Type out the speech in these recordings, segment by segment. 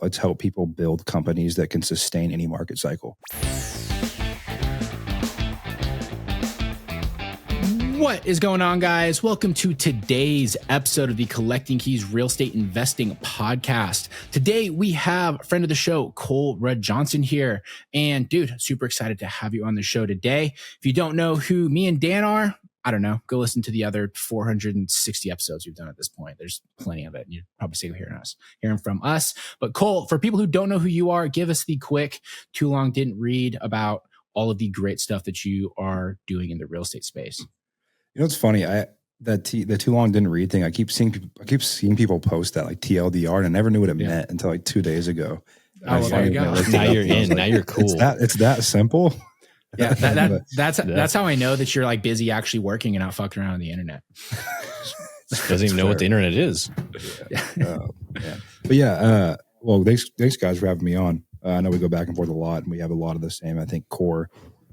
Let's help people build companies that can sustain any market cycle. What is going on, guys? Welcome to today's episode of the Collecting Keys Real Estate Investing Podcast. Today, we have a friend of the show, Ruud-Johnson here. And dude, super excited to have you on the show today. If you don't know who me and Dan are, I don't know, go listen to the other 460 episodes we've done at this point. There's plenty of it. You're probably sick of hearing from us. But Cole, for people who don't know who you are, give us the quick, too long didn't read about all of the great stuff that you are doing in the real estate space. You know, it's funny. The too long didn't read thing. I keep seeing people post that like TLDR, and I never knew what it meant until like 2 days ago. Oh, there you go. Now you're in. Now you're cool. It's that simple. Yeah, that's how I know that you're like busy actually working and not fucking around on the internet. Doesn't even know what the internet is. But yeah. Well, thanks guys for having me on. I know we go back and forth a lot, and we have a lot of the same, I think, core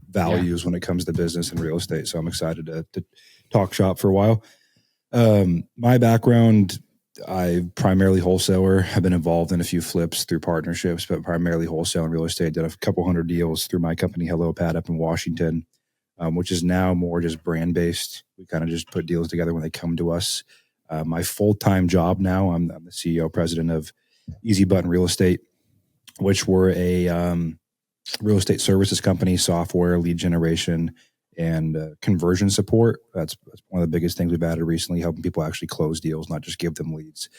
values when it comes to business and real estate. So I'm excited to talk shop for a while. My background, I primarily wholesaler. I've been involved in a few flips through partnerships, but primarily wholesale and real estate. Did a couple hundred deals through my company, Hello Pat, up in Washington, which is now more just brand based. We kind of just put deals together when they come to us. My full-time job now, I'm the CEO, president of Easy Button Real Estate, which we're a real estate services company, software, lead generation, and conversion support. That's one of the biggest things we've added recently, helping people actually close deals, not just give them leads.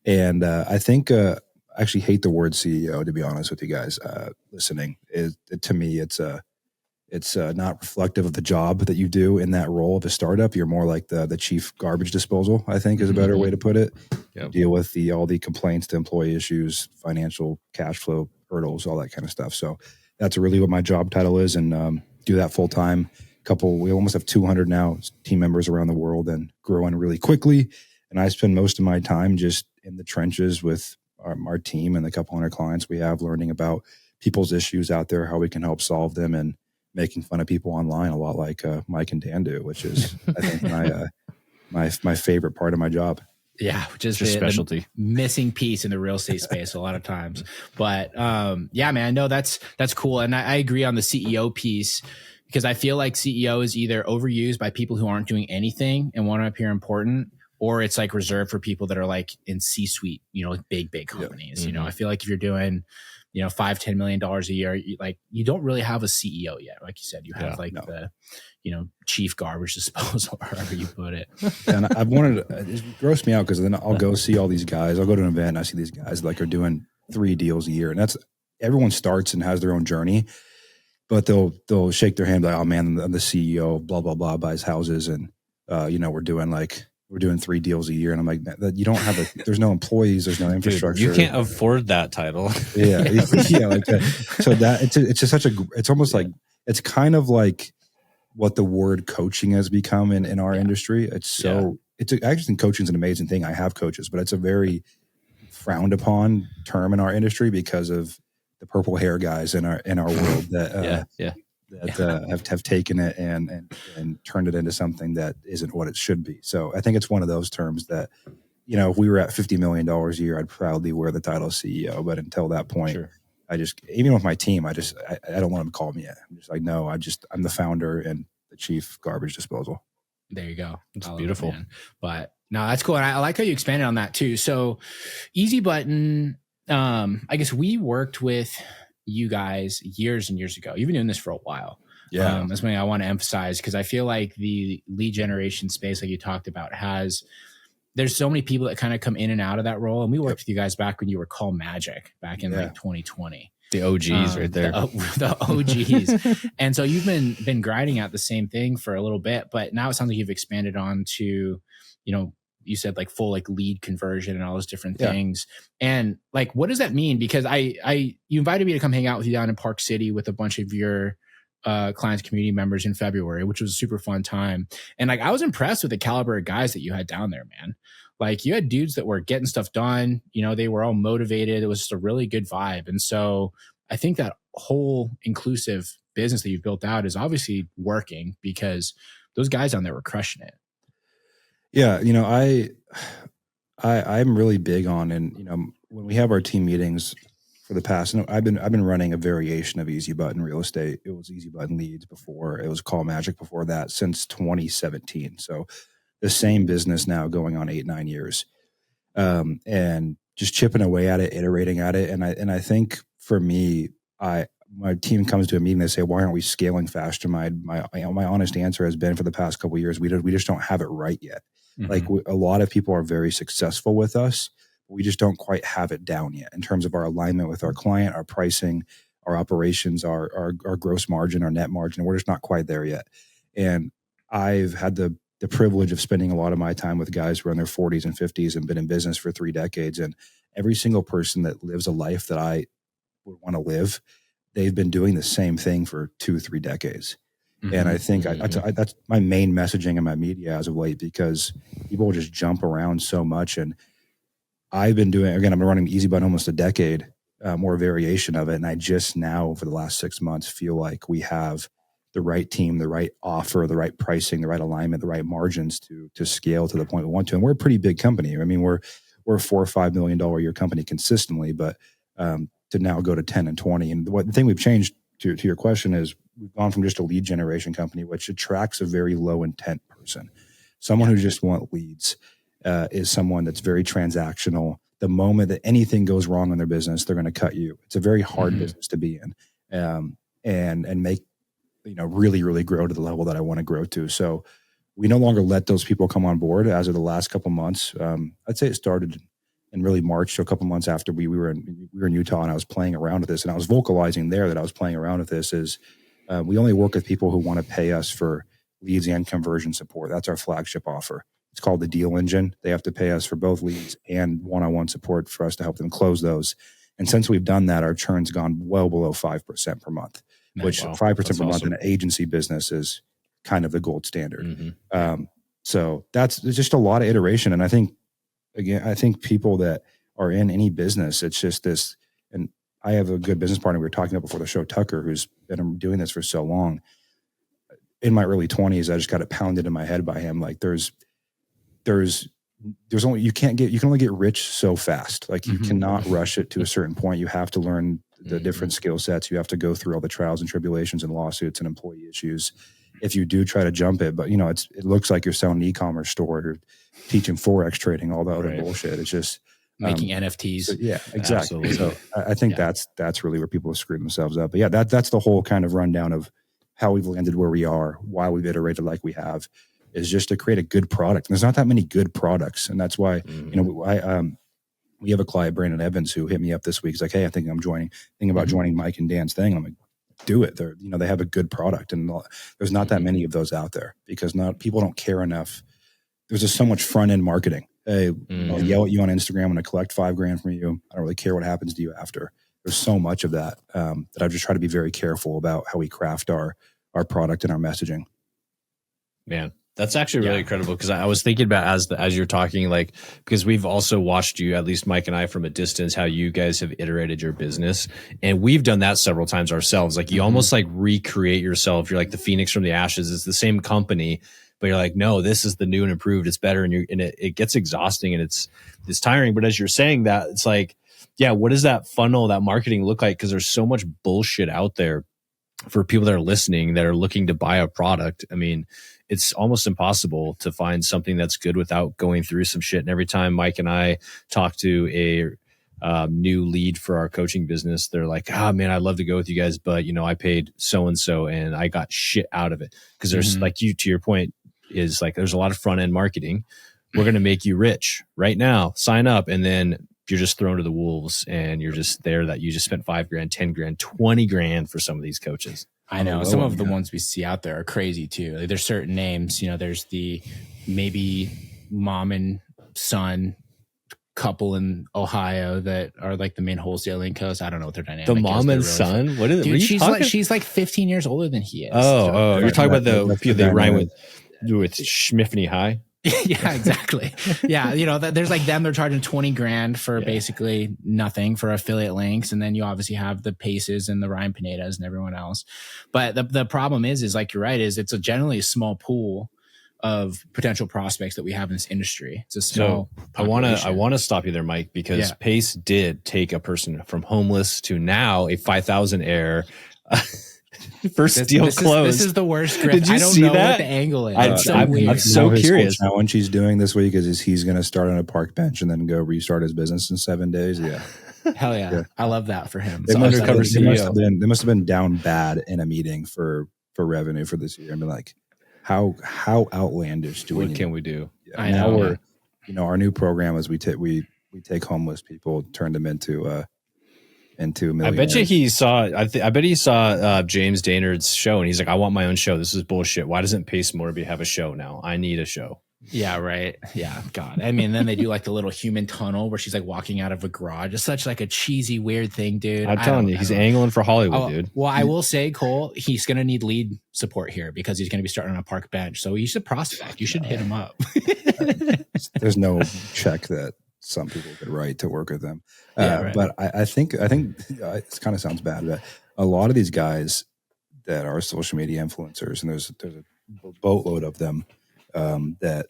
And I think I actually hate the word CEO, to be honest with you guys listening. To me, it's not reflective of the job that you do in that role of a startup. You're more like the chief garbage disposal, I think is a better way to put it. Yep. Deal with all the complaints to employee issues, financial cash flow hurdles, all that kind of stuff. So that's really what my job title is, and do that full time. We almost have 200 now team members around the world and growing really quickly. And I spend most of my time just in the trenches with our team and the couple hundred clients we have, learning about people's issues out there, how we can help solve them, and making fun of people online, a lot like Mike and Dan do, which is, I think, my favorite part of my job. Yeah, which is just specialty. The missing piece in the real estate space a lot of times. But yeah, man, no, that's cool. And I agree on the CEO piece, because I feel like CEO is either overused by people who aren't doing anything and want to appear important, or it's like reserved for people that are like in C-suite, like big companies. Yeah. I feel like if you're doing, $5-10 million a year, you don't really have a CEO yet. Like you said, you have the chief garbage disposal, or however you put it. And I've wanted it grossed me out, because then I'll go see all these guys. I'll go to an event and I see these guys like are doing 3 deals a year, and everyone starts and has their own journey, but they'll shake their hand like, oh man, I'm the CEO, blah blah blah, buys houses, and we're doing 3 deals a year, and I'm like, you don't have there's no employees, there's no infrastructure. Dude, you can't afford that title. Yeah, like so that it's just it's almost like, it's kind of like what the word coaching has become in our industry. It's I actually think coaching is an amazing thing. I have coaches, but it's a very frowned upon term in our industry because of the purple hair guys in our world that have taken it and turned it into something that isn't what it should be. So I think it's one of those terms that, if we were at $50 million a year, I'd proudly wear the title of CEO. But until that point, sure. Even with my team, I don't want them to call me it. I'm just like, no, I'm the founder and the chief garbage disposal. There you go. It's beautiful. But no, that's cool. And I like how you expanded on that too. So Easy Button, I guess we worked with you guys years and years ago. You've been doing this for a while. Yeah. That's something I want to emphasize, because I feel like the lead generation space, like you talked about, there's so many people that kind of come in and out of that role. And we worked with you guys back when you were called Magic back in like 2020. The OGs right there. The OGs. And so you've been grinding out the same thing for a little bit, but now it sounds like you've expanded on to, you said like full like lead conversion and all those different things. And like, what does that mean? Because you invited me to come hang out with you down in Park City with a bunch of your clients, community members in February, which was a super fun time. And like, I was impressed with the caliber of guys that you had down there, man. Like you had dudes that were getting stuff done, they were all motivated. It was just a really good vibe. And so I think that whole inclusive business that you've built out is obviously working, because those guys down there were crushing it. Yeah. I'm really big on, and when we have our team meetings, for the past. No, I've been running a variation of Easy Button Real Estate. It was Easy Button Leads before. It was Call Magic before that, since 2017. So the same business now going on 8-9 years, and just chipping away at it, iterating at it. And I think for me, my team comes to a meeting. They say, "Why aren't we scaling faster?" My honest answer has been, for the past couple of years, we just don't have it right yet. Mm-hmm. Like a lot of people are very successful with us. We just don't quite have it down yet in terms of our alignment with our client, our pricing, our operations, our gross margin, our net margin. We're just not quite there yet. And I've had the privilege of spending a lot of my time with guys who are in their 40s and 50s and been in business for 3 decades. And every single person that lives a life that I would want to live, they've been doing the same thing for 2-3 decades. Mm-hmm. And I think that's my main messaging in my media as of late, because people just jump around so much. And I've been running Easy Button almost a decade, more variation of it. And I just now, for the last 6 months, feel like we have the right team, the right offer, the right pricing, the right alignment, the right margins to scale to the point we want to. And we're a pretty big company. I mean, we're a $4 or $5 million a year company consistently, but to now go to 10 and 20. And the thing we've changed, to your question, is we've gone from just a lead generation company, which attracts a very low intent person. Someone who just wants leads is someone that's very transactional. The moment that anything goes wrong in their business, they're going to cut you. It's a very hard business to be in, and make, really, really grow to the level that I want to grow to. So we no longer let those people come on board as of the last couple of months. I'd say it started in really March, so a couple months after we were in Utah, and I was playing around with this, and I was vocalizing there that I was playing around with this. Is we only work with people who want to pay us for leads and conversion support. That's our flagship offer. It's called the Deal Engine. They have to pay us for both leads and one-on-one support for us to help them close those. And since we've done that, our churn's gone well below 5% per month, which 5% per month in an agency business is kind of the gold standard. Mm-hmm. So there's just a lot of iteration. And I think people that are in any business, it's just this, and I have a good business partner we were talking about before the show, Tucker, who's been doing this for so long. In my early 20s, I just got it pounded in my head by him. Like there's only, you can only get rich so fast. Like you cannot rush it to a certain point. You have to learn the different skill sets. You have to go through all the trials and tribulations and lawsuits and employee issues if you do try to jump it. But it looks like you're selling an e-commerce store or teaching Forex trading, all the other bullshit. It's just making NFTs. So, yeah, exactly. Absolutely. So I think that's really where people have screwed themselves up. But yeah, that's the whole kind of rundown of how we've landed where we are, why we've iterated like we have, is just to create a good product. And there's not that many good products. And that's why, we have a client, Brandon Evans, who hit me up this week. He's like, "Hey, I think I'm thinking about joining Mike and Dan's thing." And I'm like, "Do it." They have a good product, and there's not that many of those out there because people don't care enough. There's just so much front end marketing. Hey, I'll yell at you on Instagram when I collect $5,000 from you. I don't really care what happens to you after. There's so much of that that I've just tried to be very careful about how we craft our product and our messaging. Man, that's actually really incredible, because I was thinking about as you're talking, like, because we've also watched you, at least Mike and I, from a distance, how you guys have iterated your business, and we've done that several times ourselves. Like you almost like recreate yourself. You're like the phoenix from the ashes. It's the same company, but you're like, no, this is the new and improved. It's better, and it gets exhausting and it's tiring. But as you're saying that, it's like, yeah, what does that funnel, that marketing look like? Because there's so much bullshit out there for people that are listening that are looking to buy a product. I mean, it's almost impossible to find something that's good without going through some shit. And every time Mike and I talk to a new lead for our coaching business, they're like, "Ah, man, I'd love to go with you guys, but I paid so-and-so and I got shit out of it." Because there's like to your point, is like, there's a lot of front end marketing. We're going to make you rich right now. Sign up. And then you're just thrown to the wolves, and you're just there that you just spent $5,000, $10,000, $20,000 for some of these coaches. I know some of the ones we see out there are crazy too. Like there's certain names, there's the maybe mom and son couple in Ohio that are like the main wholesaling coast. I don't know what their dynamic is. The mom and son? What is it? Dude, she's like 15 years older than he is. Oh, you're talking about they rhyme with Schmiffney High? Yeah, exactly. Yeah, there's like them. They're charging $20,000 for basically nothing for affiliate links, and then you obviously have the Paces and the Ryan Pinedas and everyone else. But the problem is like you're right, is it's generally a small pool of potential prospects that we have in this industry. It's a small I want to stop you there, Mike, because Pace did take a person from homeless to now a 5,000 air. First deal closed. This is the worst. Griff. Did you I don't see know that? what the angle is. I'm so curious. His challenge he's doing this week is he's going to start on a park bench and then go restart his business in 7 days. Yeah. Hell yeah. I love that for him. They must have been down bad in a meeting for revenue for this year. I mean, like, how outlandish what can we do? Yeah, I know. Our new program is we take homeless people, turn them into millionaires. I bet you he saw. I bet he saw James Daynard's show, and he's like, "I want my own show. This is bullshit. Why doesn't Pace Morby have a show now? I need a show." Yeah, right. Yeah, God. I mean, then they do like the little human tunnel where she's like walking out of a garage. It's such like a cheesy, weird thing, dude. I'm telling you, he's angling for Hollywood, dude. Well, I will say, Cole, he's going to need lead support here because he's going to be starting on a park bench. So he's a prospect. You should hit him up. There's no check that some people could write to work with them. Right. But I think it kind of sounds bad, but a lot of these guys that are social media influencers, and there's a boatload of them that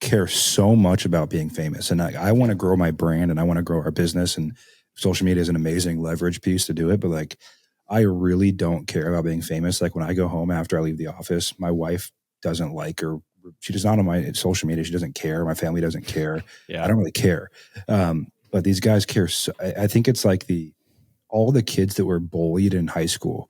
care so much about being famous. And I want to grow my brand and I want to grow our business, and social media is an amazing leverage piece to do it. But like, I really don't care about being famous. Like when I go home after I leave the office, my wife doesn't like, or she does not on my social media. She doesn't care. My family doesn't care. Yeah. I don't really care. But these guys care. So, I think it's like all the kids that were bullied in high school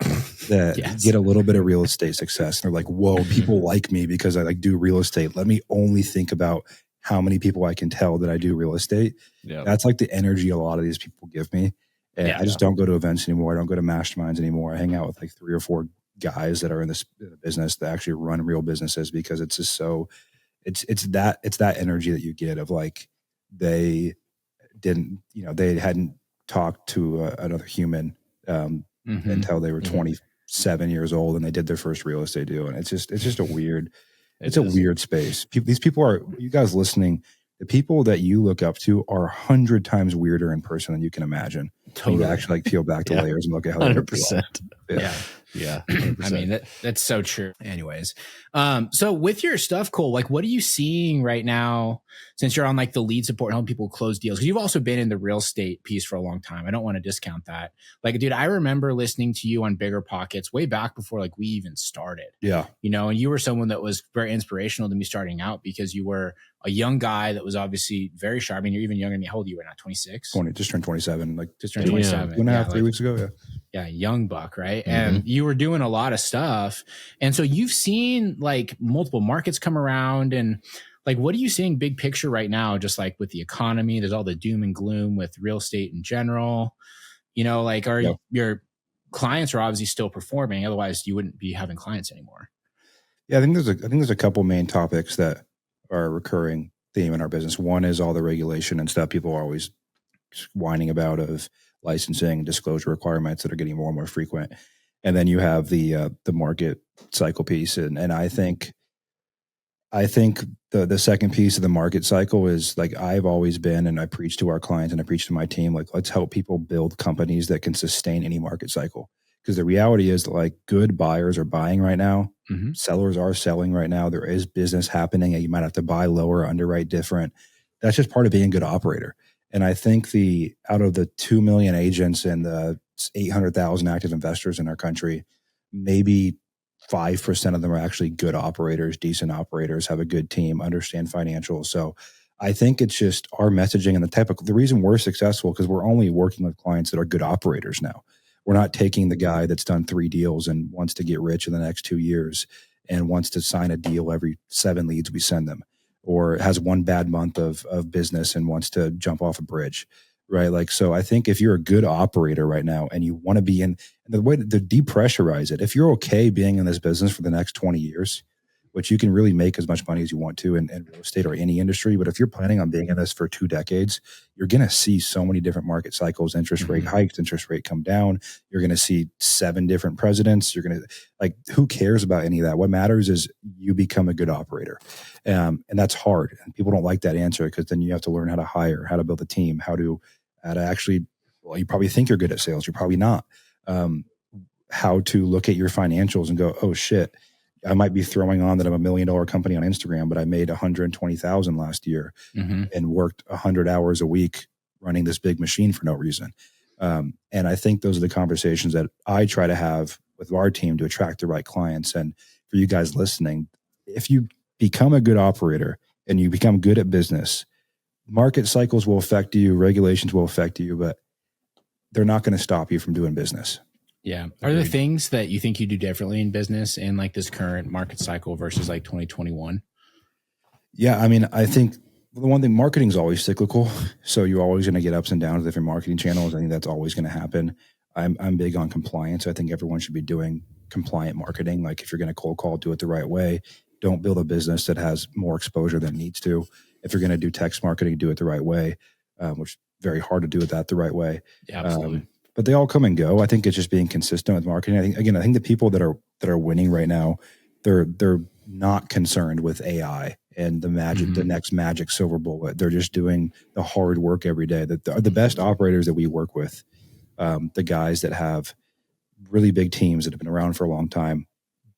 that get a little bit of real estate success. And they're like, whoa, people like me because I like do real estate. Let me only think about how many people I can tell that I do real estate. Yeah. That's like the energy a lot of these people give me. And I just don't go to events anymore. I don't go to masterminds anymore. I hang out with like 3 or 4 guys that are in this business that actually run real businesses, because it's just so it's that energy that you get of like, they hadn't talked to another human until they were 27 years old and they did their first real estate deal. And it's just a weird, it's a weird space. These people are, you guys listening, the people that you look up to are 100 times weirder in person than you can imagine. Totally. You actually like peel back the layers and look at how 100%. Yeah. 100%. I mean, that's so true. Anyways. So with your stuff, Cole, like what are you seeing right now since you're on like the lead support and helping people close deals? Because you've also been in the real estate piece for a long time. I don't want to discount that. Like, dude, I remember listening to you on Bigger Pockets way back before like we even started. Yeah. And you were someone that was very inspirational to me starting out because you were a young guy that was obviously very sharp. I mean, you're even younger than me. How old are you right now? 26? 20, just turned 27. Like just turned 27. 2.5, 3 weeks ago. Yeah. Young buck, right? Mm-hmm. And you were doing a lot of stuff. And so you've seen like multiple markets come around, and like, what are you seeing big picture right now? Just like with the economy, there's all the doom and gloom with real estate in general, like your clients are obviously still performing. Otherwise you wouldn't be having clients anymore. Yeah. I think there's a couple main topics that are a recurring theme in our business. One is all the regulation and stuff people are always whining about, of licensing and disclosure requirements that are getting more and more frequent. And then you have the market cycle piece. And I think the second piece of the market cycle is like, I've always been, and I preach to our clients and I preach to my team, like, let's help people build companies that can sustain any market cycle. Because the reality is that like good buyers are buying right now. Mm-hmm. Sellers are selling right now. There is business happening, and you might have to buy lower, underwrite different. That's just part of being a good operator. And I think out of the 2 million agents and the 800,000 active investors in our country, maybe 5% of them are actually good operators, decent operators, have a good team, understand financials. So I think it's just our messaging and the reason we're successful, because we're only working with clients that are good operators now. We're not taking the guy that's done 3 deals and wants to get rich in the next 2 years and wants to sign a deal every 7 leads we send them, or has one bad month of business and wants to jump off a bridge, right? Like, so I think if you're a good operator right now and you want to be in the way to depressurize it, if you're okay being in this business for the next 20 years, which you can really make as much money as you want to in real estate or any industry. But if you're planning on being in this for 2 decades, you're going to see so many different market cycles, interest rate hikes, interest rate come down. You're going to see 7 different presidents. You're going to like, who cares about any of that? What matters is you become a good operator. And that's hard. And people don't like that answer, because then you have to learn how to hire, how to build a team, how to actually, well, you probably think you're good at sales. You're probably not. How to look at your financials and go, oh shit, I might be throwing on that I'm $1 million company on Instagram, but I made 120,000 last year and worked 100 hours a week running this big machine for no reason. And I think those are the conversations that I try to have with our team to attract the right clients. And for you guys listening, if you become a good operator and you become good at business, market cycles will affect you, regulations will affect you, but they're not going to stop you from doing business. Yeah. Are there things that you think you do differently in business in like this current market cycle versus like 2021? Yeah. I mean, I think the one thing, marketing is always cyclical. So you're always going to get ups and downs with different marketing channels. I think that's always going to happen. I'm big on compliance. I think everyone should be doing compliant marketing. Like if you're going to cold call, do it the right way. Don't build a business that has more exposure than it needs to. If you're going to do text marketing, do it the right way, which is very hard to do it that the right way. Yeah, absolutely. But they all come and go. I think it's just being consistent with marketing. I think the people that are winning right now, they're not concerned with AI and the magic, the next magic silver bullet. They're just doing the hard work every day. That the best operators that we work with, the guys that have really big teams that have been around for a long time,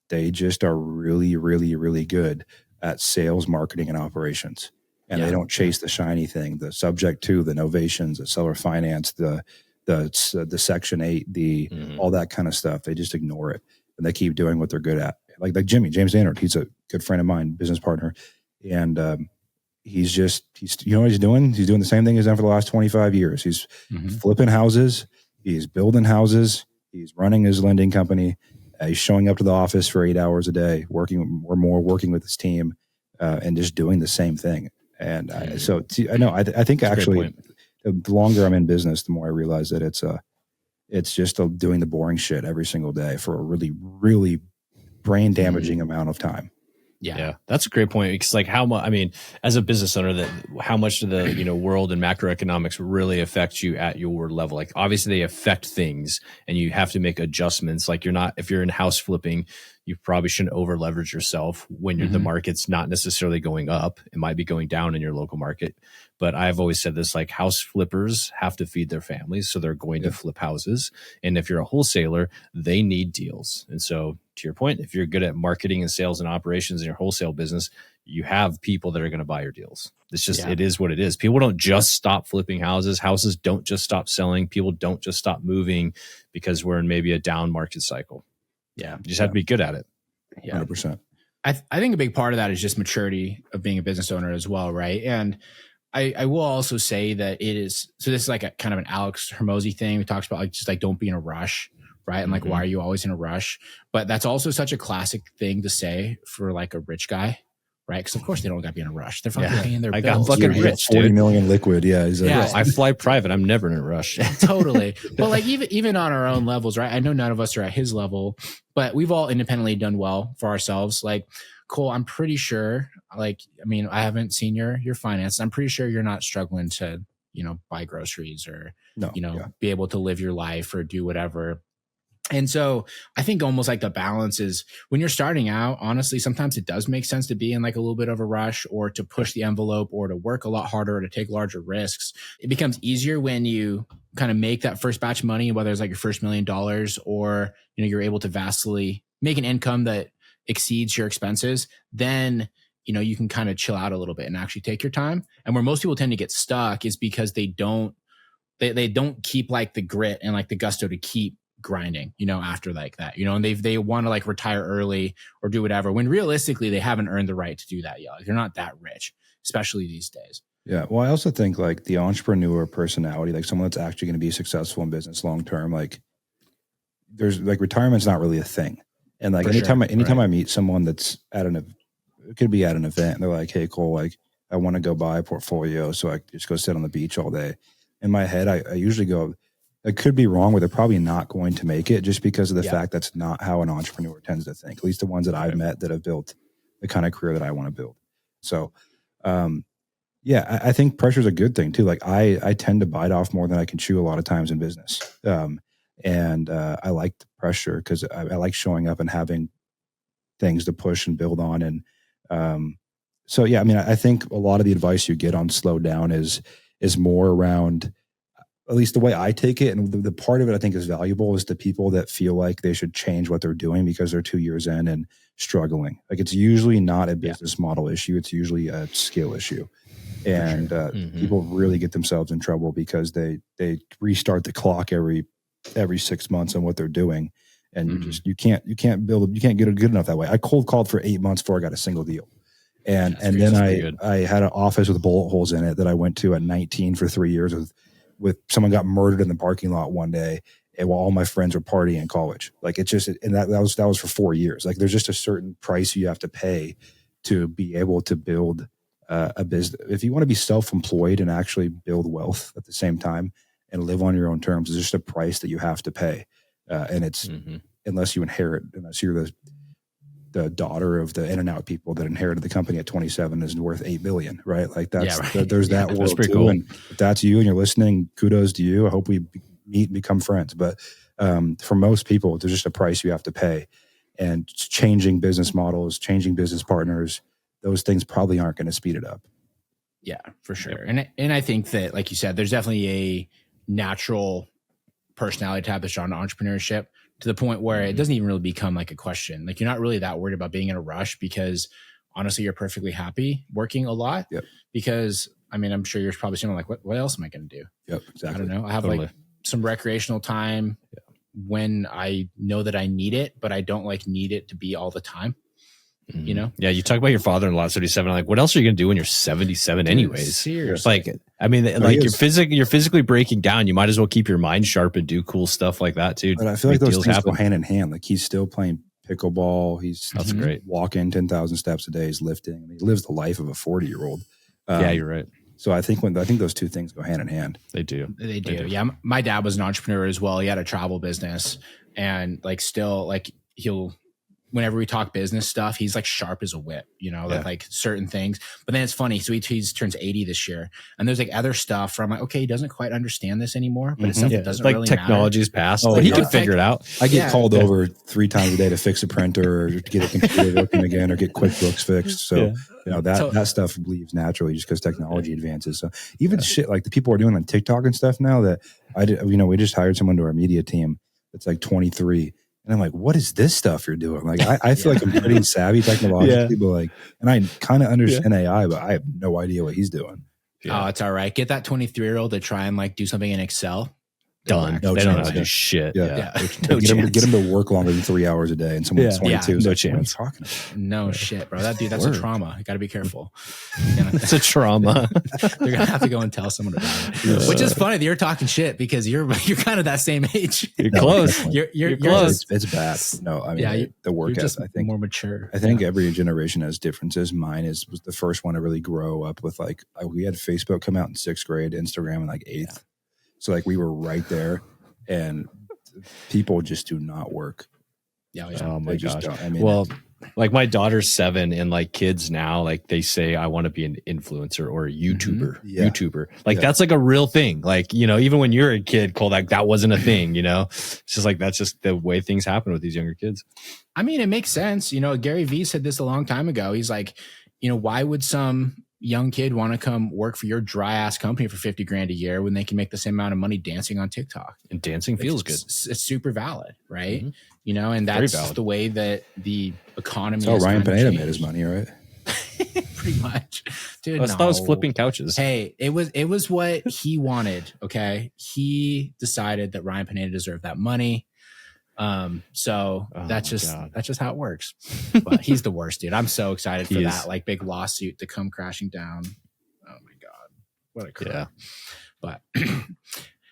they just are really, really, really good at sales, marketing, and operations. And they don't chase the shiny thing, the subject to, the novations, the seller finance, the Section 8, all that kind of stuff. They just ignore it and they keep doing what they're good at. Like James Dannard, he's a good friend of mine, business partner. And he's you know what he's doing? He's doing the same thing he's done for the last 25 years. He's flipping houses. He's building houses. He's running his lending company. He's showing up to the office for 8 hours a day, working with his team, and just doing the same thing. And I think actually the longer I'm in business, the more I realize that it's just doing the boring shit every single day for a really, really brain damaging amount of time. Yeah, that's a great point. Because like as a business owner, how much do the world and macroeconomics really affect you at your level? Like obviously they affect things, and you have to make adjustments. Like if you're in house flipping, you probably shouldn't over leverage yourself when the market's not necessarily going up. It might be going down in your local market. But I've always said this: like house flippers have to feed their families, so they're going to flip houses. And if you're a wholesaler, they need deals. And so, to your point, if you're good at marketing and sales and operations in your wholesale business, you have people that are going to buy your deals. It's just, it is what it is. People don't just stop flipping houses. Houses don't just stop selling. People don't just stop moving because we're in maybe a down market cycle. Yeah. You just have to be good at it. Yeah. 100%. I think a big part of that is just maturity of being a business owner as well. Right. And I will also say that it is, so this is like a kind of an Alex Hormozy thing. We talks about like don't be in a rush. Right. And like, why are you always in a rush? But that's also such a classic thing to say for like a rich guy. Right. Because of course they don't got to be in a rush. They're fucking paying their bills. I got fucking rich, 40 million liquid. Yeah. I fly private. I'm never in a rush. Totally. But like even on our own levels, right? I know none of us are at his level, but we've all independently done well for ourselves. Like, Cole, I'm pretty sure, I haven't seen your finances. I'm pretty sure you're not struggling to, buy groceries or, be able to live your life or do whatever. And so I think almost like the balance is when you're starting out, honestly, sometimes it does make sense to be in like a little bit of a rush or to push the envelope or to work a lot harder or to take larger risks. It becomes easier when you kind of make that first batch of money, whether it's like your first $1 million or, you're able to vastly make an income that exceeds your expenses. Then, you can kind of chill out a little bit and actually take your time. And where most people tend to get stuck is because they don't keep like the grit and like the gusto to keep grinding, after like that, and they want to like retire early or do whatever, when realistically they haven't earned the right to do that yet. Like, they're not that rich, especially these days. Yeah. Well, I also think like the entrepreneur personality, like someone that's actually going to be successful in business long-term, like there's like retirement's not really a thing. And like anytime I meet someone that's it could be at an event and they're like, hey, Cole, like I want to go buy a portfolio so I just go sit on the beach all day. In my head, I usually go, I could be wrong, but they're probably not going to make it just because of the fact that's not how an entrepreneur tends to think, at least the ones that I've met that have built the kind of career that I want to build. So, I think pressure is a good thing too. Like I tend to bite off more than I can chew a lot of times in business. And I like the pressure because I like showing up and having things to push and build on. And I think a lot of the advice you get on slow down is more around at least the way I take it, and the part of it I think is valuable, is the people that feel like they should change what they're doing because they're 2 years in and struggling. Like, it's usually not a business model issue. It's usually a skill issue. And people really get themselves in trouble because they restart the clock every 6 months on what they're doing. And you can't get it good enough that way. I cold called for 8 months before I got a single deal. And then I had an office with bullet holes in it that I went to at 19 for 3 years with someone got murdered in the parking lot one day, and while all my friends were partying in college. Like, it's just, and that was for 4 years. Like, there's just a certain price you have to pay to be able to build a business. If you want to be self-employed and actually build wealth at the same time and live on your own terms, there's just a price that you have to pay. And it's, unless unless you're the daughter of the In-N-Out people that inherited the company at 27 is worth $8 billion, right? Like, there's that world too. Cool. And if that's you and you're listening, kudos to you. I hope we meet and become friends. But for most people, there's just a price you have to pay. And changing business models, changing business partners, those things probably aren't going to speed it up. Yeah, for sure. And I think that, like you said, there's definitely a natural personality type that's drawn to entrepreneurship, to the point where it doesn't even really become like a question. Like, you're not really that worried about being in a rush, because honestly, you're perfectly happy working a lot. Yep. Because, I mean, I'm sure you're probably saying like, what else am I going to do? Yep, exactly. I don't know. I have like some recreational time when I know that I need it, but I don't like need it to be all the time. You know? Yeah, you talk about your father-in-law at 77. Like, what else are you going to do when you're 77 anyways? Seriously. Like, I mean, like, you're physically breaking down. You might as well keep your mind sharp and do cool stuff like that too. But I feel like those things go hand in hand. Like, he's still playing pickleball. That's great. Walking 10,000 steps a day. He's lifting. I mean, he lives the life of a 40-year-old. Yeah, you're right. So I think those two things go hand in hand. They do. They do. Yeah. My dad was an entrepreneur as well. He had a travel business, and like, still, like, whenever we talk business stuff, he's like sharp as a whip, like certain things. But then it's funny. So he turns 80 this year, and there's like other stuff where I'm like, okay, he doesn't quite understand this anymore, but it's stuff that doesn't like really technology's matter. past. He can figure it out. I get called over 3 times a day to fix a printer or to get a computer working again or get QuickBooks fixed. So, that stuff leaves naturally just because technology advances. So even shit like the people are doing on TikTok and stuff now that we just hired someone to our media team that's like 23. And I'm like, what is this stuff you're doing? Like, I feel like I'm pretty savvy technologically, but and I kind of understand AI, but I have no idea what he's doing. Yeah. Oh, it's all right. Get that 23-year-old to try and like do something in Excel. Done. They don't know how to do shit. Yeah. Get him to work longer than 3 hours a day, and someone's 22. No chance. What are you talking about? No shit, bro. That's a trauma. You got to be careful. It's a trauma. You're gonna have to go and tell someone about it. Which is funny that you're talking shit, because you're kind of that same age. You're close. You're close. It's bad. No, I mean, the work ethic, I think, more mature. I think every generation has differences. Mine was the first one to really grow up with, like, we had Facebook come out in 6th grade, Instagram in like 8th. So like we were right there. And people just do not work. Yeah. Oh my gosh. I mean, like, my daughter's 7, and like kids now, like, they say, I want to be an influencer or a YouTuber. YouTuber. Like, that's like a real thing. Like, even when you're a kid, Cole, like, that wasn't a thing, It's just like, that's just the way things happen with these younger kids. I mean, it makes sense. Gary Vee said this a long time ago. He's like, why would some young kid want to come work for your dry ass company for $50,000 a year when they can make the same amount of money dancing on TikTok? And dancing feels good. It's super valid, right? And that's the way that the economy. That's how Ryan Pineda made his money, right? Pretty much, dude. I was flipping couches. Hey, it was what he wanted. Okay, he decided that Ryan Pineda deserved that money. So that's just how it works. But he's the worst, dude. I'm so excited for that like big lawsuit to come crashing down. Oh my God. What a crap. Yeah. But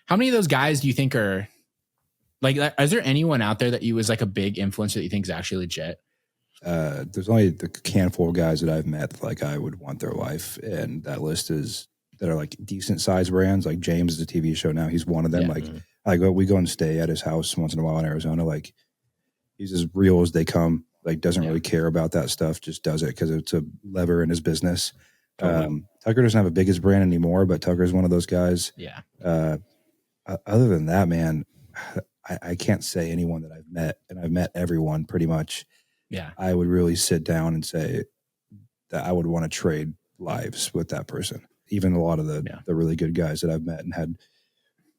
how many of those guys do you think are like, is there anyone out there that you was like a big influencer that you think is actually legit? There's only the handful of guys that I've met, like, I would want their life. And that list that are like decent sized brands. Like, James is a TV show now. He's one of them. We go and stay at his house once in a while in Arizona. Like, he's as real as they come. Like, doesn't really care about that stuff. Just does it because it's a lever in his business. Totally. Tucker doesn't have a biggest brand anymore, but Tucker's one of those guys. Yeah. Other than that, man, I can't say anyone that I've met, and I've met everyone pretty much. Yeah. I would really sit down and say that I would want to trade lives with that person. Even a lot of the really good guys that I've met and had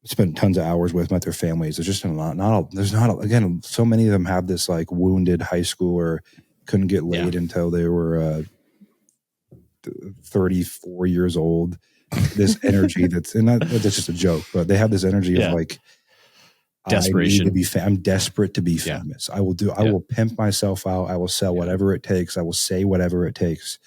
spent tons of hours with them at their families. There's just again, so many of them have this like wounded high schooler, couldn't get laid until they were 34 years old. This energy that's just a joke, but they have this energy of like desperation. I'm desperate to be famous. I will pimp myself out. I will sell whatever it takes. I will say whatever it takes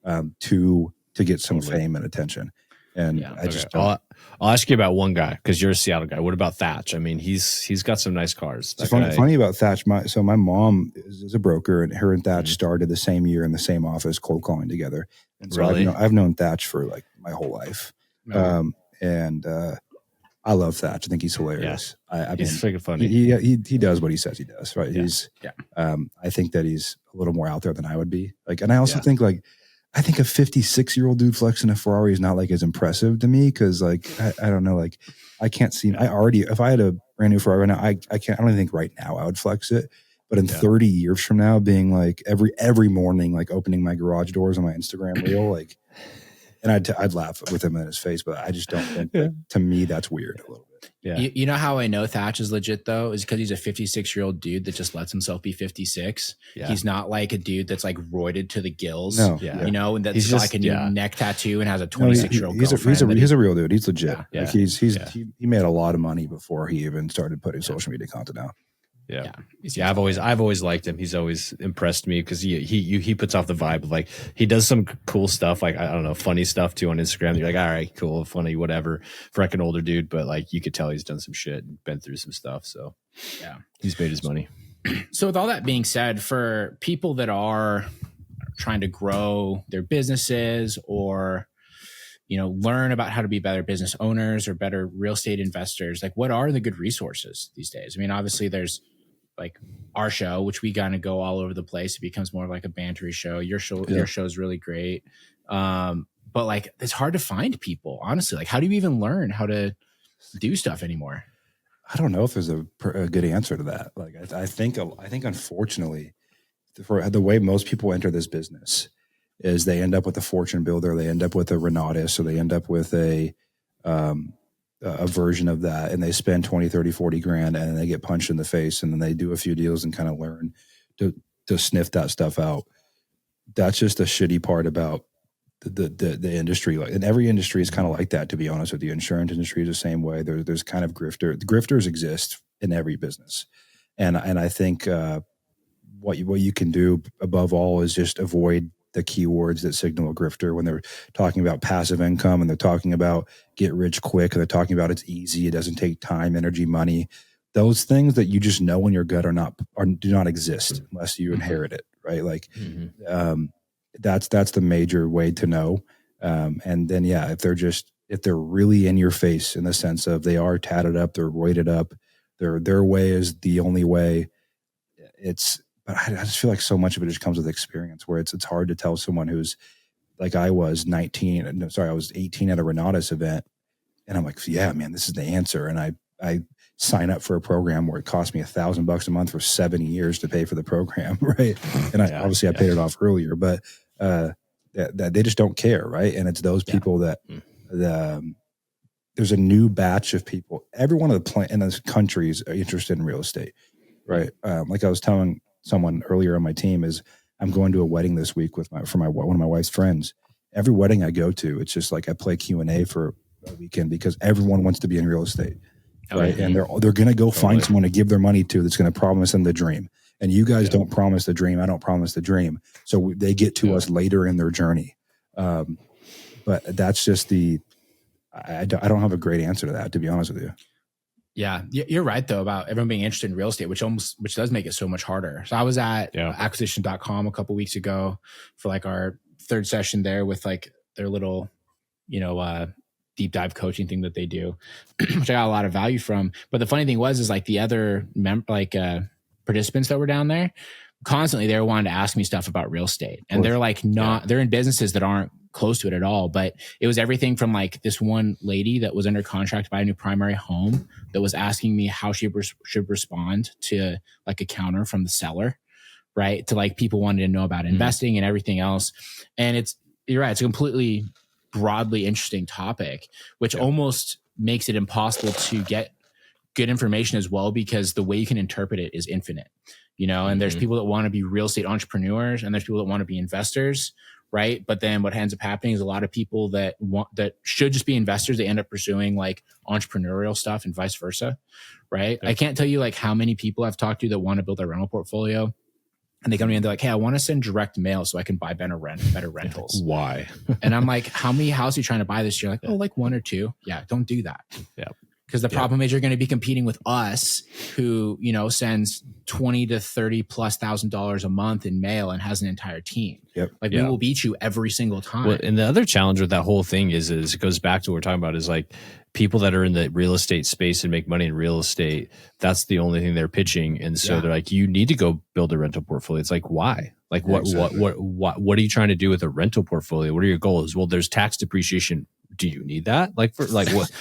to get some fame and attention. And I just don't. I'll ask you about one guy because you're a Seattle guy. What about Thatch? I mean, he's got some nice cars. It's funny about Thatch. My mom is a broker, and her and Thatch started the same year in the same office, cold calling together. And so I've known Thatch for like my whole life. And I love Thatch. I think he's hilarious. He's freaking funny. He does what he says he does, right? I think that he's a little more out there than I would be. Like, and I also think like. I think a 56-year-old dude flexing a Ferrari is not like as impressive to me because like I don't know, like I can't see. If I had a brand new Ferrari right now, I can't. I don't even think right now I would flex it. But in 30 years from now, being like every morning, like opening my garage doors on my Instagram reel, like, and I'd laugh with him in his face, but I just don't think. To me, that's weird a little bit. Yeah. You know how I know Thatch is legit though is because he's a 56-year-old dude that just lets himself be 56. Yeah. He's not like a dude that's like roided to the gills. No, you know, and that's like a new neck tattoo and has a 26-year-old girlfriend. He's a real dude. He's legit. Like he made a lot of money before he even started putting social media content out. Yeah. I've always liked him. He's always impressed me because he puts off the vibe of like he does some cool stuff, like I don't know, funny stuff too on Instagram. You're like, all right, cool, funny, whatever, for like an older dude, but like you could tell he's done some shit and been through some stuff. So he's made his money. So with all that being said, for people that are trying to grow their businesses or learn about how to be better business owners or better real estate investors, like what are the good resources these days? I mean, obviously there's like our show, which we kind of go all over the place. It becomes more of like a bantery show. Your show is really great. But like, it's hard to find people, honestly. Like, how do you even learn how to do stuff anymore? I don't know if there's a good answer to that. Like, I think unfortunately for the way most people enter this business is they end up with a fortune builder. They end up with a Renatus, or they end up with a version of that, and they spend 20, 30, 40 grand and then they get punched in the face, and then they do a few deals and kind of learn to sniff that stuff out. That's just the shitty part about the industry. Like, and every industry is kind of like that, to be honest with you. Insurance industry is the same way. There's kind of grifters exist in every business. And I think what you can do above all is just avoid the keywords that signal a grifter when they're talking about passive income, and they're talking about get rich quick, and they're talking about it's easy, it doesn't take time, energy, money. Those things that you just know in your gut do not exist unless you inherit it, right? Like that's the major way to know. And then if they're really in your face in the sense of they are tatted up, they're roided up, their way is the only way. But I just feel like so much of it just comes with experience, where it's hard to tell someone who's like I was 18 at a Renatus event, and I'm like, yeah, man, this is the answer. And I sign up for a program where it cost me $1,000 a month for 7 years to pay for the program, right? And I paid it off earlier, but that they just don't care, right? And it's those people that there's a new batch of people. Every one of in the countries are interested in real estate, right? Like I was telling someone earlier on my team, is I'm going to a wedding this week one of my wife's friends. Every wedding I go to, it's just like I play Q&A for a weekend because everyone wants to be in real estate, right? And they're going to go find someone to give their money to that's going to promise them the dream. And you guys don't promise the dream. I don't promise the dream. So they get to us later in their journey. But that's just I don't have a great answer to that, to be honest with you. Yeah, you're right though about everyone being interested in real estate, which does make it so much harder. So I was at acquisition.com a couple weeks ago for like our third session there with like their little, deep dive coaching thing that they do, which I got a lot of value from. But the funny thing is like the other participants that were down there, constantly they were wanting to ask me stuff about real estate, and they're like they're in businesses that aren't close to it at all. But it was everything from like this one lady that was under contract to buy a new primary home that was asking me how she should respond to like a counter from the seller, right? To like people wanting to know about investing and everything else. And you're right, it's a completely broadly interesting topic, which almost makes it impossible to get good information as well, because the way you can interpret it is infinite, and there's people that want to be real estate entrepreneurs and there's people that want to be investors. Right. But then what ends up happening is a lot of people that should just be investors, they end up pursuing like entrepreneurial stuff and vice versa. Right. Yeah. I can't tell you like how many people I've talked to that want to build a rental portfolio. And they come to me and they're like, hey, I want to send direct mail so I can buy better rentals. Why? And I'm like, how many houses are you trying to buy this year? Like, oh, like 1 or 2. Yeah, don't do that. Yeah. Because the problem is you're going to be competing with us who, sends $20,000 to $30,000+ a month in mail and has an entire team. Yep. Like we will beat you every single time. Well, and the other challenge with that whole thing is it goes back to what we're talking about is like people that are in the real estate space and make money in real estate. That's the only thing they're pitching. And so they're like, you need to go build a rental portfolio. It's like, why? Like what are you trying to do with a rental portfolio? What are your goals? Well, there's tax depreciation. Do you need that? Like for like what?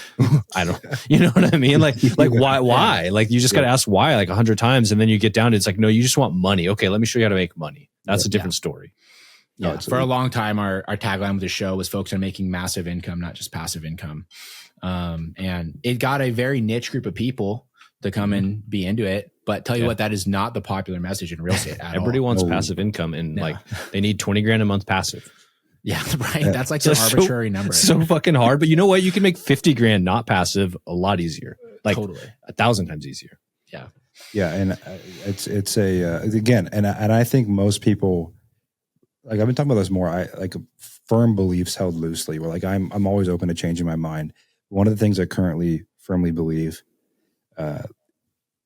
I don't, you know what I mean? Like why? Like you just got to ask why like 100 times. And then you get down to, it's like, no, you just want money. Okay. Let me show you how to make money. That's a different story. Yeah. For a long time, our tagline with the show was focused on making massive income, not just passive income. And it got a very niche group of people to come and be into it. But tell you what, that is not the popular message in real estate at Everybody all. wants passive income and like they need 20 grand a month passive. Yeah, right. That's like an arbitrary number. So fucking hard. But you know what? You can make 50 grand not passive a lot easier. Like totally 1,000 times easier. Yeah. Yeah. And it's again, and I think most people, like I've been talking about this more, like firm beliefs held loosely where like I'm always open to changing my mind. One of the things I currently firmly believe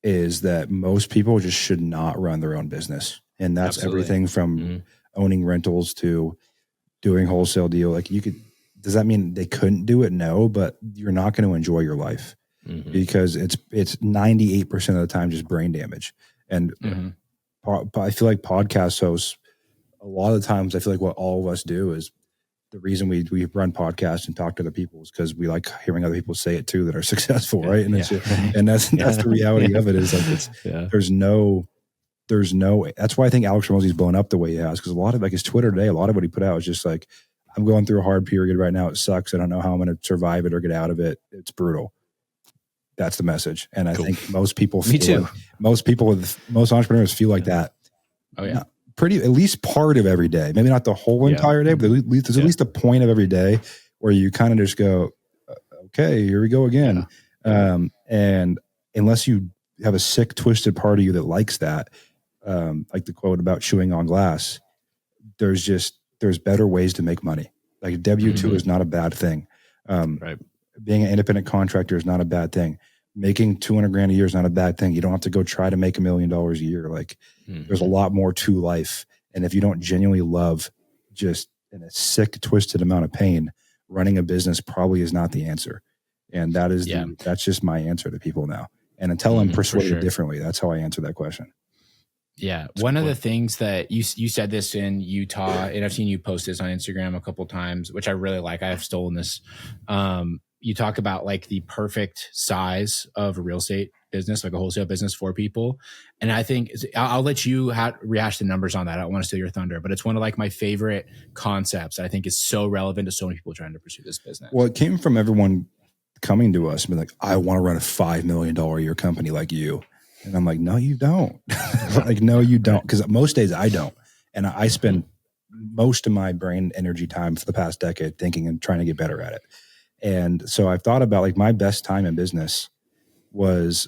is that most people just should not run their own business. And that's everything from owning rentals to doing wholesale deal. Like does that mean they couldn't do it? No, but you're not going to enjoy your life because it's 98% of the time just brain damage. And I feel like podcast hosts, a lot of the times I feel like what all of us do is the reason we run podcasts and talk to other people is because we like hearing other people say it too that are successful. Right. And that's the reality of it is like there's no, that's why I think Alex Ramosey's blown up the way he has. Cause a lot of like his Twitter today, a lot of what he put out was just like, I'm going through a hard period right now. It sucks. I don't know how I'm going to survive it or get out of it. It's brutal. That's the message. And I think most people, most entrepreneurs feel like that. Oh yeah. At least part of every day, maybe not the whole entire day, but there's at least a point of every day where you kind of just go, okay, here we go again. And unless you have a sick, twisted part of you that likes that, like the quote about chewing on glass, there's better ways to make money. Like W-2 is not a bad thing. Being an independent contractor is not a bad thing. Making 200 grand a year is not a bad thing. You don't have to go try to make $1 million a year. Like there's a lot more to life. And if you don't genuinely love just in a sick, twisted amount of pain, running a business probably is not the answer. And that's just my answer to people now. And until I'm persuaded differently, that's how I answer that question. Yeah. One of the things that you said this in Utah, and I've seen you post this on Instagram a couple of times, which I really like. I have stolen this. You talk about like the perfect size of a real estate business, like a wholesale business for people. And I think I'll let you rehash the numbers on that. I don't want to steal your thunder, but it's one of like my favorite concepts that I think is so relevant to so many people trying to pursue this business. Well, it came from everyone coming to us and be like, I want to run a $5 million a year company like you. And I'm like, no, you don't. Like, no, you don't. Because most days I don't. And I spend most of my brain energy time for the past decade thinking and trying to get better at it. And so I've thought about like my best time in business was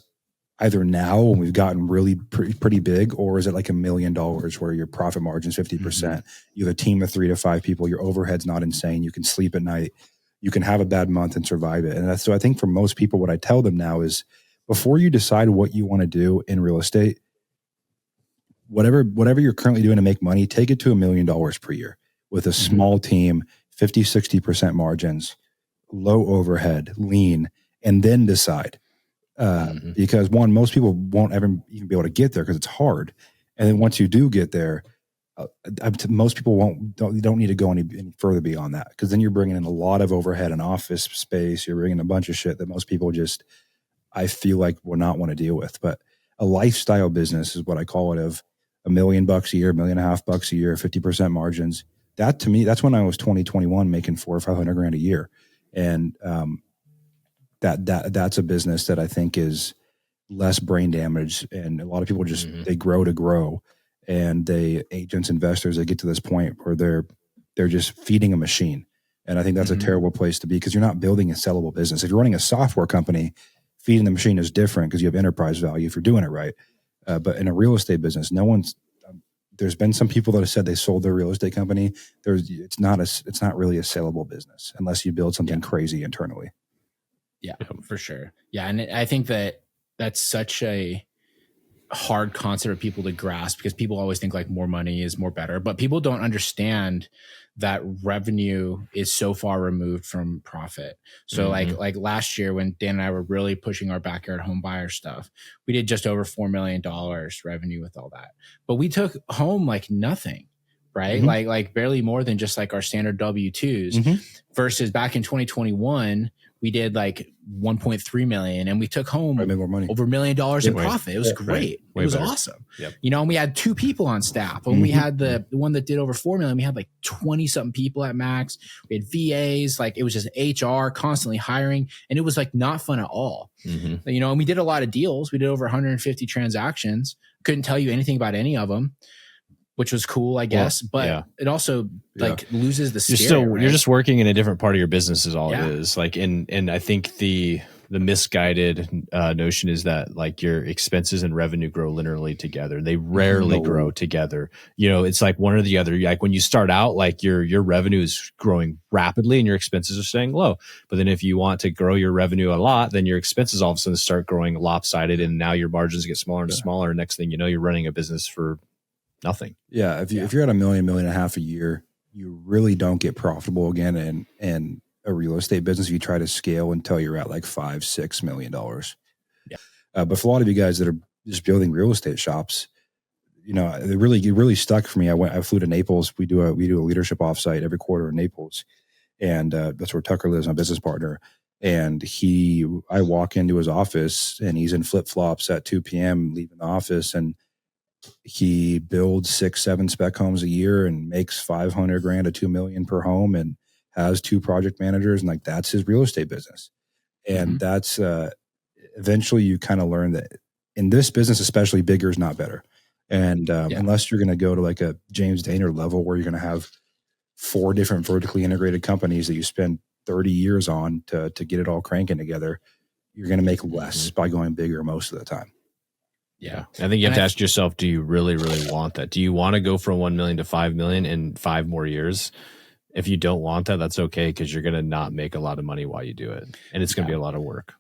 either now when we've gotten really pretty big, or is it like $1 million where your profit margin is 50%? You have a team of 3 to 5 people. Your overhead's not insane. You can sleep at night. You can have a bad month and survive it. And so I think for most people, what I tell them now is before you decide what you want to do in real estate, whatever you're currently doing to make money, take it to $1 million per year with a small team, 50, 60% margins, low overhead, lean, and then decide. Because one, most people won't ever even be able to get there because it's hard. And then once you do get there, most people don't need to go any further beyond that, because then you're bringing in a lot of overhead and office space. You're bringing a bunch of shit that most people just, I feel like, will not want to deal with. But a lifestyle business is what I call it, of $1 million a year, $1.5 million a year, 50% margins. That to me, that's when I was 21 making $400,000 or $500,000 a year. And that's a business that I think is less brain damage, and a lot of people just they grow to grow, and agents, investors, they get to this point where they're just feeding a machine, and I think that's a terrible place to be, because you're not building a sellable business. If you're running a software company, feeding the machine is different because you have enterprise value if you're doing it right. But in a real estate business, there's been some people that have said they sold their real estate company. It's not really a sellable business unless you build something crazy internally. Yeah, for sure. Yeah. And I think that's such a hard concept for people to grasp, because people always think like more money is more better, but people don't understand that revenue is so far removed from profit. So like last year when Dan and I were really pushing our backyard home buyer stuff, we did just over $4 million revenue with all that, but we took home like nothing, right? Like barely more than just like our standard W-2s versus back in 2021, we did like 1.3 million and we took home over $1 million in profit. It was great. It was awesome. Yep. You know, and we had 2 people on staff. When we had the one that did over 4 million, we had like 20 something people at max. We had VAs, like it was just HR constantly hiring, and it was like not fun at all. You know, and we did a lot of deals. We did over 150 transactions. Couldn't tell you anything about any of them, which was cool, I guess, but it also like loses the spirit. You're just working in a different part of your business is all it is. Like, and I think the misguided notion is that like your expenses and revenue grow linearly together. They rarely grow together. You know, it's like one or the other. Like when you start out, like your revenue is growing rapidly and your expenses are staying low. But then if you want to grow your revenue a lot, then your expenses all of a sudden start growing lopsided, and now your margins get smaller and smaller. Next thing you know, you're running a business for nothing. Yeah. If you're at $1 million, $1.5 million a year, you really don't get profitable again in a real estate business if you try to scale until you're at like $5-6 million. But for a lot of you guys that are just building real estate shops, you know, it really stuck for me. I flew to Naples. We do a leadership offsite every quarter in Naples, and that's where Tucker lives, my business partner. And I walk into his office and he's in flip flops at 2 p.m. leaving the office, and he builds 6-7 spec homes a year and makes $500,000 to $2 million per home, and has 2 project managers, and like that's his real estate business. And that's eventually you kind of learn that in this business, especially, bigger is not better. And unless you're going to go to like a James Daner level where you're going to have 4 different vertically integrated companies that you spend 30 years on to get it all cranking together, you're going to make less by going bigger most of the time. Yeah. I think you have to ask yourself, do you really, really want that? Do you want to go from 1 million to 5 million in 5 more years? If you don't want that, that's okay, because you're going to not make a lot of money while you do it. And it's going to be a lot of work.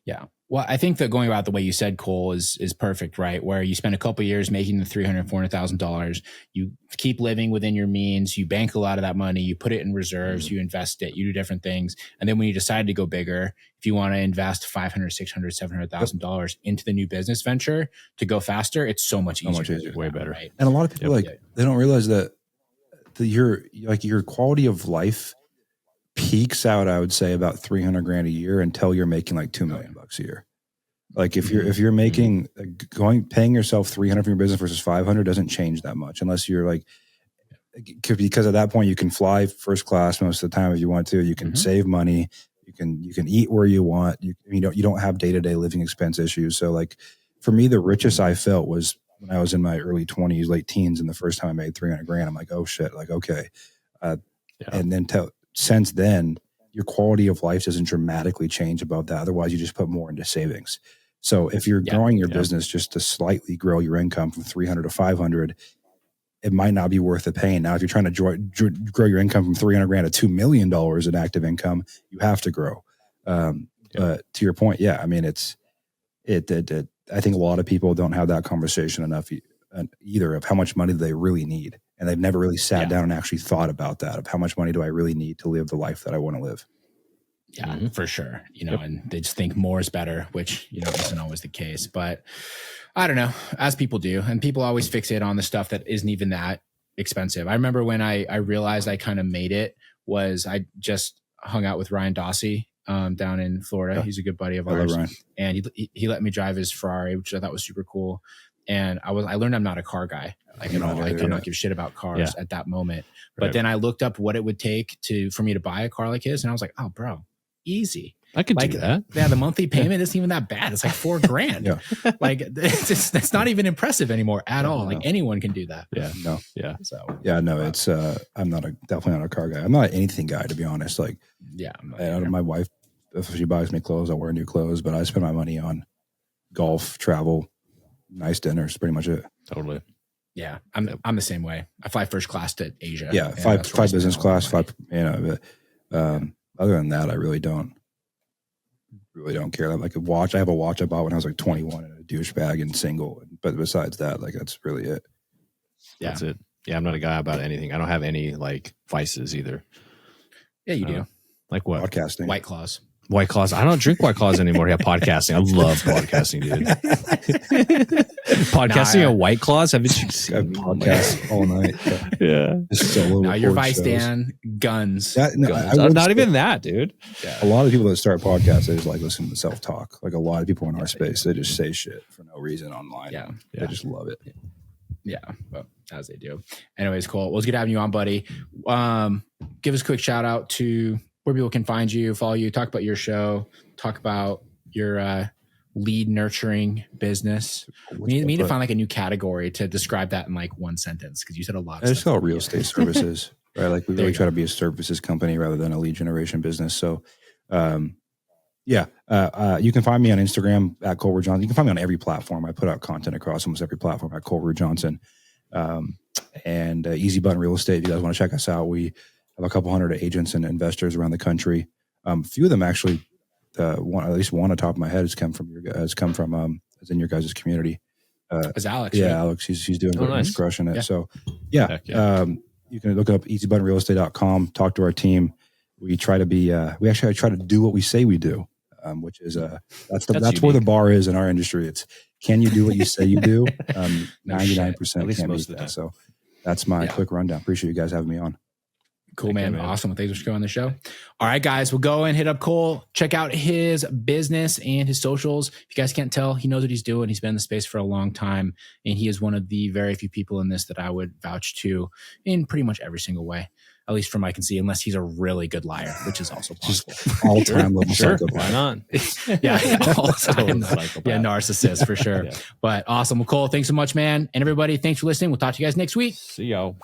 Yeah. Well, I think that going about the way you said, Cole, is perfect, right? Where you spend a couple of years making the $300,000, $400,000, you keep living within your means, you bank a lot of that money, you put it in reserves, you invest it, you do different things. And then when you decide to go bigger, if you want to invest $500,000, $600,000, $700,000 into the new business venture to go faster, it's so much easier. Way better. Right? And a lot of people they don't realize that your quality of life peaks out, I would say, about $300,000 a year until you're making like $2 million a year. Like if you're making paying yourself $300 from your business versus $500 doesn't change that much, unless you're like, because at that point you can fly first class most of the time if you want to. You can save money. You can eat where you want. You don't have day-to-day living expense issues. So like for me, the richest I felt was when I was in my early 20s, late teens, and the first time I made $300,000, I'm like, oh shit, like okay. And then since then, your quality of life doesn't dramatically change above that. Otherwise, you just put more into savings. So if you're growing your business just to slightly grow your income from 300 to 500, it might not be worth the pain. Now, if you're trying to grow your income from $300,000 to $2 million in active income, you have to grow. But to your point, I mean, I think a lot of people don't have that conversation enough either of how much money they really need. And they've never really sat down and actually thought about that, of how much money do I really need to live the life that I want to live. Yeah, for sure. And they just think more is better, which, isn't always the case. But I don't know, as people do. And people always fixate on the stuff that isn't even that expensive. I remember when I realized I kind of made it was I just hung out with Ryan Dossie down in Florida. He's a good buddy of ours. And he let me drive his Ferrari, which I thought was super cool. And I learned I'm not a car guy. Like at all. I could not give a shit about cars at that moment. But then I looked up what it would take for me to buy a car like his, and I was like, oh, bro, easy. I could like do that. Yeah, the monthly payment isn't even that bad. It's like $4,000. Yeah. Like that's not even impressive anymore at all. Like anyone can do that. Yeah. No. Yeah. So Yeah, no, it's I'm definitely not a car guy. I'm not an anything guy, to be honest. Like, yeah, my wife, if she buys me clothes, I'll wear new clothes, but I spend my money on golf, travel, nice dinners, pretty much it. Totally. Yeah, I'm the same way. I fly first class to Asia. Yeah, five business class, five. But, other than that, I really don't care. Like a watch, I have a watch I bought when I was like 21 and a douchebag and single. But besides that, like that's really it. Yeah. That's it. Yeah, I'm not a guy about anything. I don't have any like vices either. Yeah, you do. Like what? Podcasting. White Claws. White Claws. I don't drink White Claws anymore. Yeah, podcasting. I love podcasting, dude. Podcasting and White Claws. Haven't you seen I podcast all night? Yeah. Just solo Now your record vice, shows. Dan, guns. Not even that, dude. A lot of people that start podcasts, they just like listen to self-talk. Like a lot of people in our space, they just say shit for no reason online. Yeah. They just love it. Yeah, but as they do. Anyways, cool. Well, it was good having you on, buddy. Give us a quick shout out to where people can find you, follow you, talk about your show, talk about your lead nurturing business. We need to find like a new category to describe that in like one sentence, because you said a lot. I just call it real estate services, right? Like we really try to be a services company rather than a lead generation business. So, you can find me on Instagram at Ruud-Johnson. You can find me on every platform. I put out content across almost every platform at Ruud-Johnson. And Easy Button Real Estate. If you guys want to check us out, we have a couple hundred agents and investors around the country. A few of them actually, at least one on top of my head has come from is in your guys' community. Is Alex? Yeah, right? Alex. He's doing great. Nice. He's crushing it. Yeah. So Heck yeah. you can look up easybuttonrealestate.com, talk to our team. We try to be, we actually try to do what we say we do, which is, that's where the bar is in our industry. It's, can you do what you say you do? 99% can't beat that. So that's my quick rundown. Appreciate you guys having me on. Cool, man. Awesome. Well, thanks for coming on the show. All right, guys, we'll go and hit up Cole. Check out his business and his socials. If you guys can't tell, he knows what he's doing. He's been in the space for a long time, and he is one of the very few people in this that I would vouch to in pretty much every single way, at least from what I can see, unless he's a really good liar, which is also possible. All-time level psychopath. Why not? All time. Yeah, narcissist for sure. Yeah. But awesome. Well, Cole, thanks so much, man. And everybody, thanks for listening. We'll talk to you guys next week. See y'all.